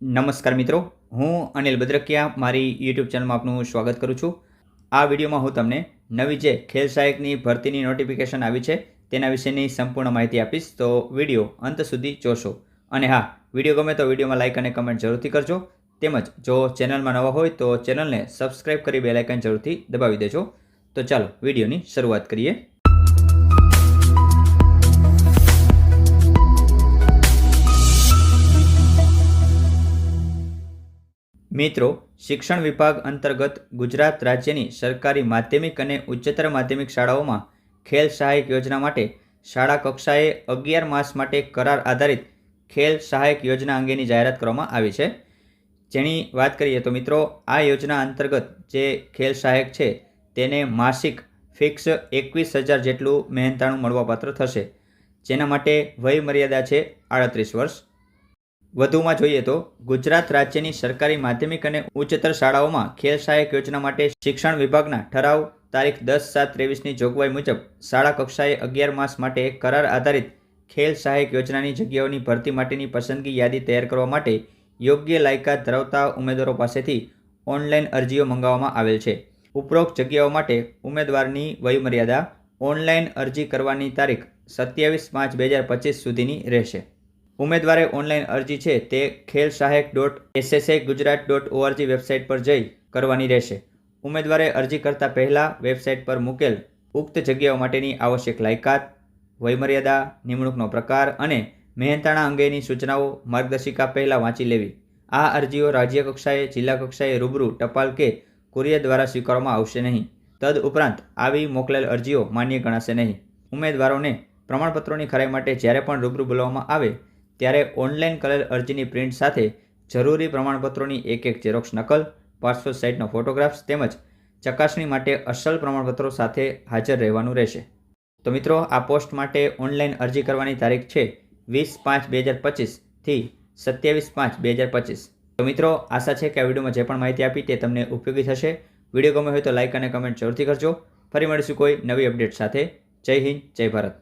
નમસ્કાર મિત્રો, હું અનિલ બદ્રકિયા મારી યુટ્યુબ ચેનલમાં આપનું સ્વાગત કરું છું। આ વિડીયોમાં હું તમને નવી જે ખેલ સહાયકની ભરતીની નોટિફિકેશન આવી છે તેના વિશેની સંપૂર્ણ માહિતી આપીશ, તો વિડીયો અંત સુધી જોશો। અને હા, વિડીયો ગમે તો વિડીયોમાં લાઇક અને કમેન્ટ જરૂરથી કરજો, તેમજ જો ચેનલમાં નવા હોય તો ચેનલને સબસ્ક્રાઈબ કરી બેલ આઇકન જરૂરથી દબાવી દેજો। તો ચાલો વિડીયોની શરૂઆત કરીએ। મિત્રો, શિક્ષણ વિભાગ અંતર્ગત ગુજરાત રાજ્યની સરકારી માધ્યમિક અને ઉચ્ચતર માધ્યમિક શાળાઓમાં ખેલ સહાયક યોજના માટે શાળા કક્ષાએ 11 માસ માટે કરાર આધારિત ખેલ સહાયક યોજના અંગેની જાહેરાત કરવામાં આવી છે। જેની વાત કરીએ તો મિત્રો, આ યોજના અંતર્ગત જે ખેલ સહાયક છે તેને માસિક ફિક્સ 21,000 જેટલું મહેનતાણું મળવાપાત્ર થશે, જેના માટે વય મર્યાદા છે 38 વર્ષ। વધુમાં જોઈએ તો ગુજરાત રાજ્યની સરકારી માધ્યમિક અને ઉચ્ચતર શાળાઓમાં ખેલ સહાયક યોજના માટે શિક્ષણ વિભાગના ઠરાવ તારીખ 10/7/23ની જોગવાઈ મુજબ શાળા કક્ષાએ 11 માસ માટે કરાર આધારિત ખેલ સહાયક યોજનાની જગ્યાઓની ભરતી માટેની પસંદગી યાદી તૈયાર કરવા માટે યોગ્ય લાયકાત ધરાવતા ઉમેદવારો પાસેથી ઓનલાઈન અરજીઓ મંગાવવામાં આવેલ છે। ઉપરોક્ત જગ્યાઓ માટે ઉમેદવારની વયમર્યાદા ઓનલાઈન અરજી કરવાની તારીખ 27/5/2025 સુધીની રહેશે। ઉમેદવારે ઓનલાઈન અરજી છે તે khelsahayk.ssigujarat.org વેબસાઇટ પર જઈ કરવાની રહેશે। ઉમેદવારે અરજી કરતા પહેલાં વેબસાઇટ પર મૂકેલ ઉક્ત જગ્યાઓ માટેની આવશ્યક લાયકાત, વયમર્યાદા, નિમણૂકનો પ્રકાર અને મહેનતાણા અંગેની સૂચનાઓ માર્ગદર્શિકા પહેલાં વાંચી લેવી। આ અરજીઓ રાજ્ય કક્ષાએ, જિલ્લા કક્ષાએ રૂબરૂ, ટપાલ કે કુરિયર દ્વારા સ્વીકારવામાં આવશે નહીં। તદ ઉપરાંત આવી મોકલેલ અરજીઓ માન્ય ગણાશે નહીં। ઉમેદવારોને પ્રમાણપત્રોની ખરાઈ માટે જ્યારે પણ રૂબરૂ બોલાવવામાં આવે ત્યારે ઓનલાઈન કરેલ અરજીની પ્રિન્ટ સાથે જરૂરી પ્રમાણપત્રોની એક ઝેરોક્ષ નકલ, પાસપોર્ટ સાઇઝનો ફોટોગ્રાફ્સ તેમજ ચકાસણી માટે અસલ પ્રમાણપત્રો સાથે હાજર રહેવાનું રહેશે। તો મિત્રો, આ પોસ્ટ માટે ઓનલાઈન અરજી કરવાની તારીખ છે 20/5/2025 થી 27/5/2025। તો મિત્રો, આશા છે કે આ વિડીયોમાં જે પણ માહિતી આપી તે તમને ઉપયોગી થશે। વિડીયો ગમ્યો હોય તો લાઇક અને કમેન્ટ જરૂરથી કરજો। ફરી મળીશું કોઈ નવી અપડેટ સાથે। જય હિન્દ, જય ભારત।